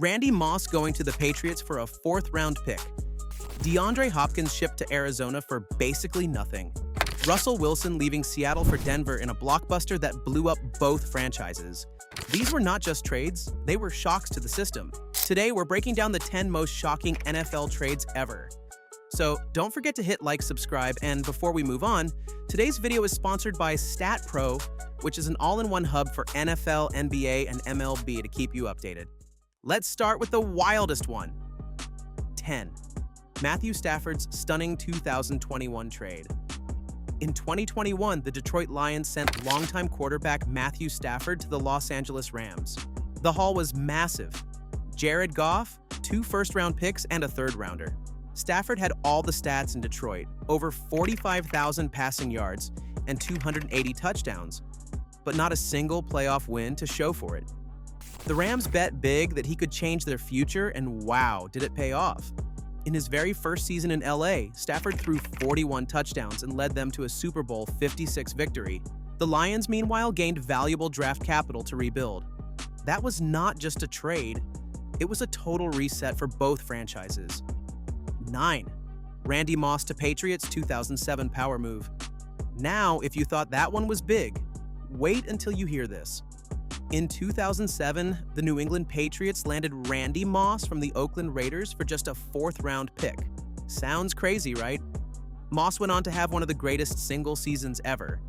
Randy Moss going to the Patriots for a fourth-round pick. DeAndre Hopkins shipped to Arizona for basically nothing. Russell Wilson leaving Seattle for Denver in a blockbuster that blew up both franchises. These were not just trades, they were shocks to the system. Today, we're breaking down the 10 most shocking NFL trades ever. So don't forget to hit like, subscribe, and before we move on, today's video is sponsored by StatPro, which is an all-in-one hub for NFL, NBA, and MLB to keep you updated. Let's start with the wildest one. 10. Matthew Stafford's stunning 2021 trade. In 2021, the Detroit Lions sent longtime quarterback Matthew Stafford to the Los Angeles Rams. The haul was massive. Jared Goff, 2 first-round picks, and a third-rounder. Stafford had all the stats in Detroit, over 45,000 passing yards and 280 touchdowns, but not a single playoff win to show for it. The Rams bet big that he could change their future, and wow, did it pay off. In his very first season in LA, Stafford threw 41 touchdowns and led them to a Super Bowl 56 victory. The Lions, meanwhile, gained valuable draft capital to rebuild. That was not just a trade, it was a total reset for both franchises. 9. Randy Moss to Patriots 2007 power move. Now, if you thought that one was big, wait until you hear this. In 2007, the New England Patriots landed Randy Moss from the Oakland Raiders for just a fourth-round pick. Sounds crazy, right? Moss went on to have one of the greatest single seasons ever.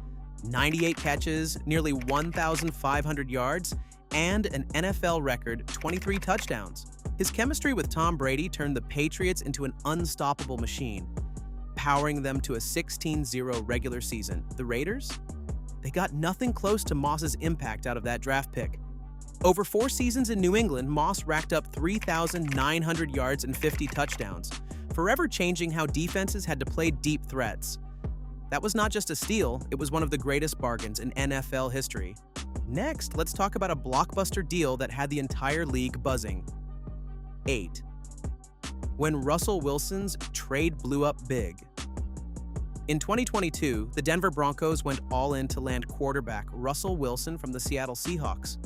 98 catches, nearly 1,500 yards, and an NFL record 23 touchdowns. His chemistry with Tom Brady turned the Patriots into an unstoppable machine, powering them to a 16-0 regular season. The Raiders? They got nothing close to Moss's impact out of that draft pick. Over 4 seasons in New England, Moss racked up 3,900 yards and 50 touchdowns, forever changing how defenses had to play deep threats. That was not just a steal, it was one of the greatest bargains in NFL history. Next, let's talk about a blockbuster deal that had the entire league buzzing. 8. When Russell Wilson's trade blew up big. In 2022, the Denver Broncos went all in to land quarterback Russell Wilson from the Seattle Seahawks.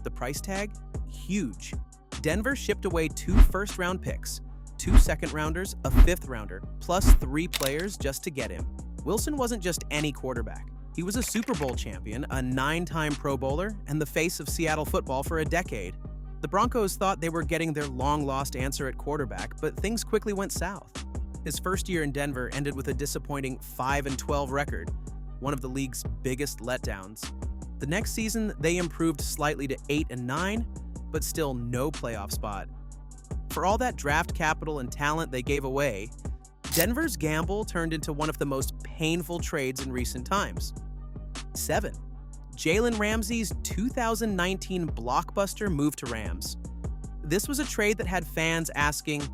The price tag? Huge. Denver shipped away 2 first-round picks, 2 second-rounders, a 5th-rounder, plus 3 players just to get him. Wilson wasn't just any quarterback. He was a Super Bowl champion, a 9-time Pro Bowler, and the face of Seattle football for a decade. The Broncos thought they were getting their long-lost answer at quarterback, but things quickly went south. His first year in Denver ended with a disappointing 5-12 record, one of the league's biggest letdowns. The next season, they improved slightly to 8-9, but still no playoff spot. For all that draft capital and talent they gave away, Denver's gamble turned into one of the most painful trades in recent times. 7. Jalen Ramsey's 2019 blockbuster move to Rams. This was a trade that had fans asking,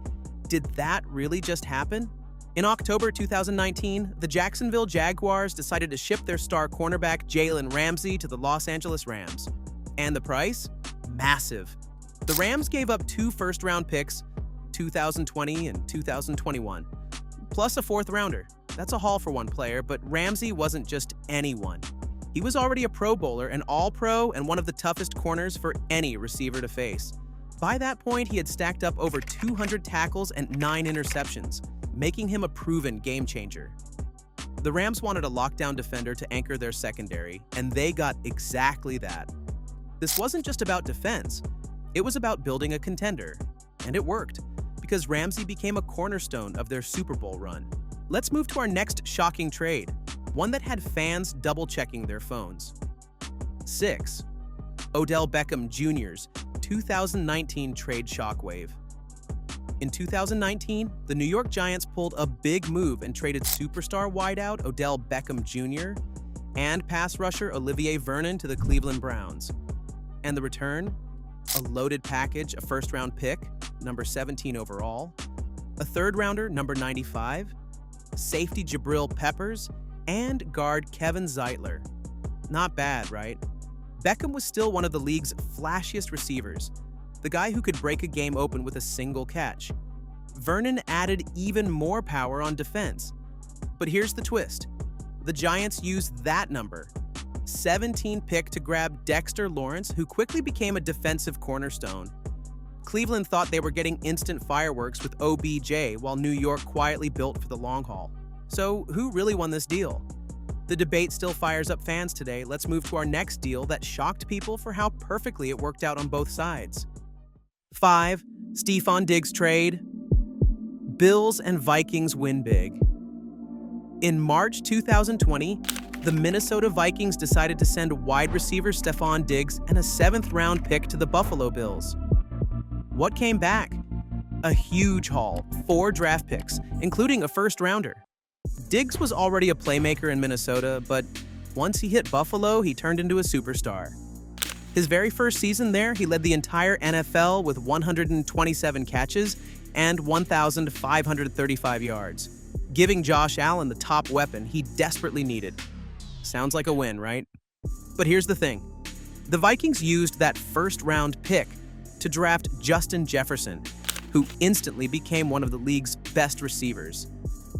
did that really just happen? In October 2019, the Jacksonville Jaguars decided to ship their star cornerback Jalen Ramsey to the Los Angeles Rams. And the price? Massive. The Rams gave up 2 first-round picks, 2020 and 2021, plus a 4th-rounder. That's a haul for one player, but Ramsey wasn't just anyone. He was already a Pro Bowler, an All-Pro, and one of the toughest corners for any receiver to face. By that point, he had stacked up over 200 tackles and 9 interceptions, making him a proven game-changer. The Rams wanted a lockdown defender to anchor their secondary, and they got exactly that. This wasn't just about defense, it was about building a contender. And it worked, because Ramsey became a cornerstone of their Super Bowl run. Let's move to our next shocking trade, one that had fans double-checking their phones. 6. Odell Beckham Jr.'s 2019 trade shockwave. In 2019, the New York Giants pulled a big move and traded superstar wideout Odell Beckham Jr. and pass rusher Olivier Vernon to the Cleveland Browns. And the return? A loaded package, a first-round pick, number 17 overall, a third-rounder, number 95, safety Jabril Peppers, and guard Kevin Zeitler. Not bad, right? Beckham was still one of the league's flashiest receivers, the guy who could break a game open with a single catch. Vernon added even more power on defense. But here's the twist. The Giants used that number, 17 pick, to grab Dexter Lawrence, who quickly became a defensive cornerstone. Cleveland thought they were getting instant fireworks with OBJ, while New York quietly built for the long haul. So, who really won this deal? The debate still fires up fans today. Let's move to our next deal that shocked people for how perfectly it worked out on both sides. 5. Stefon Diggs trade. Bills and Vikings win big. In March 2020, the Minnesota Vikings decided to send wide receiver Stefon Diggs and a 7th-round pick to the Buffalo Bills. What came back? A huge haul, 4 draft picks, including a first-rounder. Diggs was already a playmaker in Minnesota, but once he hit Buffalo, he turned into a superstar. His very first season there, he led the entire NFL with 127 catches and 1,535 yards, giving Josh Allen the top weapon he desperately needed. Sounds like a win, right? But here's the thing. The Vikings used that first-round pick to draft Justin Jefferson, who instantly became one of the league's best receivers.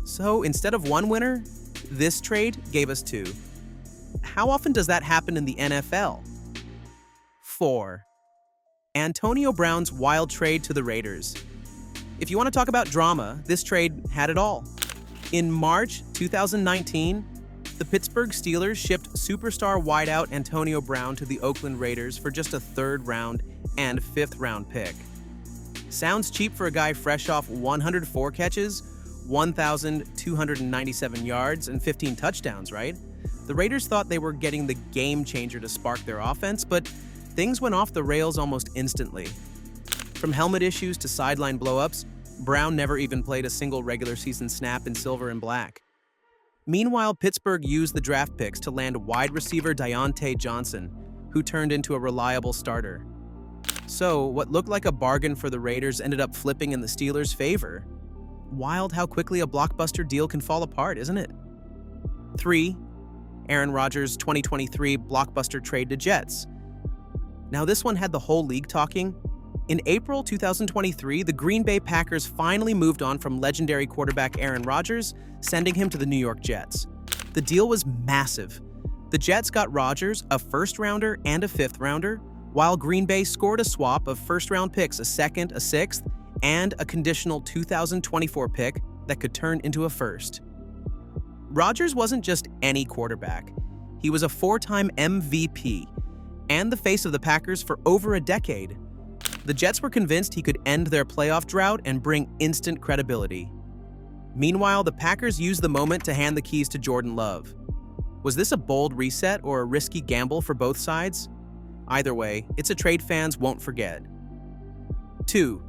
So instead of one winner, this trade gave us 2. How often does that happen in the NFL? 4. Antonio Brown's wild trade to the Raiders. If you want to talk about drama, this trade had it all. In March 2019, the Pittsburgh Steelers shipped superstar wideout Antonio Brown to the Oakland Raiders for just a 3rd-round and 5th-round pick. Sounds cheap for a guy fresh off 104 catches, 1,297 yards, and 15 touchdowns, right? The Raiders thought they were getting the game changer to spark their offense, but things went off the rails almost instantly. From helmet issues to sideline blowups, Brown never even played a single regular season snap in silver and black. Meanwhile, Pittsburgh used the draft picks to land wide receiver Davante Johnson, who turned into a reliable starter. So, what looked like a bargain for the Raiders ended up flipping in the Steelers' favor. Wild how quickly a blockbuster deal can fall apart, isn't it? 3. Aaron Rodgers' 2023 blockbuster trade to Jets. Now, this one had the whole league talking. In April 2023, the Green Bay Packers finally moved on from legendary quarterback Aaron Rodgers, sending him to the New York Jets. The deal was massive. The Jets got Rodgers, a 1st-rounder and a 5th-rounder, while Green Bay scored a swap of 1st-round picks, a 2nd, a 6th, and a conditional 2024 pick that could turn into a 1st. Rodgers wasn't just any quarterback. He was a 4-time MVP and the face of the Packers for over a decade. The Jets were convinced he could end their playoff drought and bring instant credibility. Meanwhile, the Packers used the moment to hand the keys to Jordan Love. Was this a bold reset or a risky gamble for both sides? Either way, it's a trade fans won't forget. 2.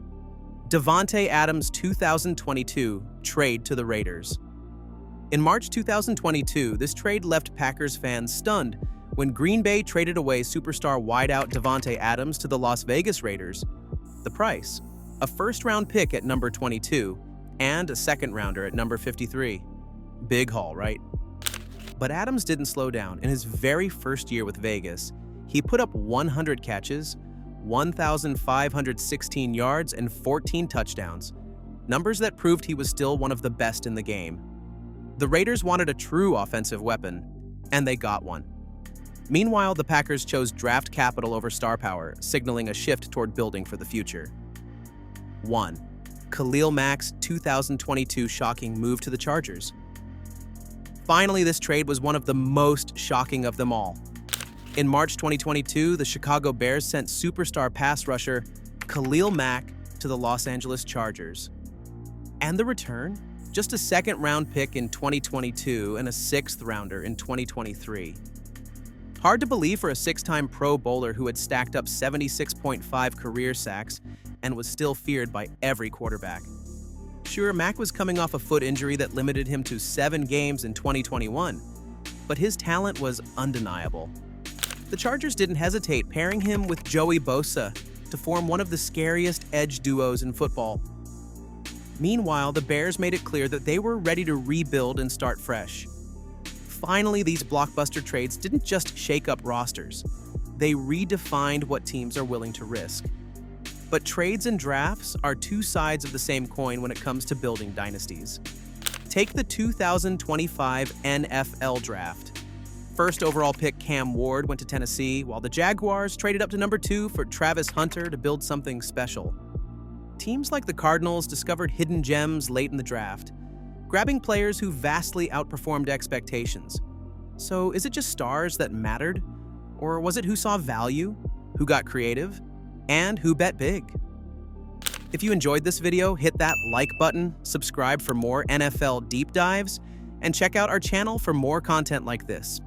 Davante Adams' 2022 trade to the Raiders. In March 2022, this trade left Packers fans stunned when Green Bay traded away superstar wideout Davante Adams to the Las Vegas Raiders. The price: a 1st-round pick at number 22 and a 2nd-rounder at number 53. Big haul, right? But Adams didn't slow down. In his very first year with Vegas, he put up 100 catches, 1,516 yards, and 14 touchdowns, numbers that proved he was still one of the best in the game. The Raiders wanted a true offensive weapon, and they got one. Meanwhile, the Packers chose draft capital over star power, signaling a shift toward building for the future. 1. Khalil Mack's 2022 shocking move to the Chargers. Finally, this trade was one of the most shocking of them all. In March 2022, the Chicago Bears sent superstar pass rusher Khalil Mack to the Los Angeles Chargers. And the return? Just a 2nd-round pick in 2022 and a 6th-rounder in 2023. Hard to believe for a 6-time Pro Bowler who had stacked up 76.5 career sacks and was still feared by every quarterback. Sure, Mack was coming off a foot injury that limited him to 7 games in 2021, but his talent was undeniable. The Chargers didn't hesitate, pairing him with Joey Bosa to form one of the scariest edge duos in football. Meanwhile, the Bears made it clear that they were ready to rebuild and start fresh. Finally, these blockbuster trades didn't just shake up rosters. They redefined what teams are willing to risk. But trades and drafts are 2 sides of the same coin when it comes to building dynasties. Take the 2025 NFL Draft. first overall pick Cam Ward went to Tennessee, while the Jaguars traded up to number 2 for Travis Hunter to build something special. Teams like the Cardinals discovered hidden gems late in the draft, grabbing players who vastly outperformed expectations. So is it just stars that mattered? Or was it who saw value, who got creative, and who bet big? If you enjoyed this video, hit that like button, subscribe for more NFL deep dives, and check out our channel for more content like this.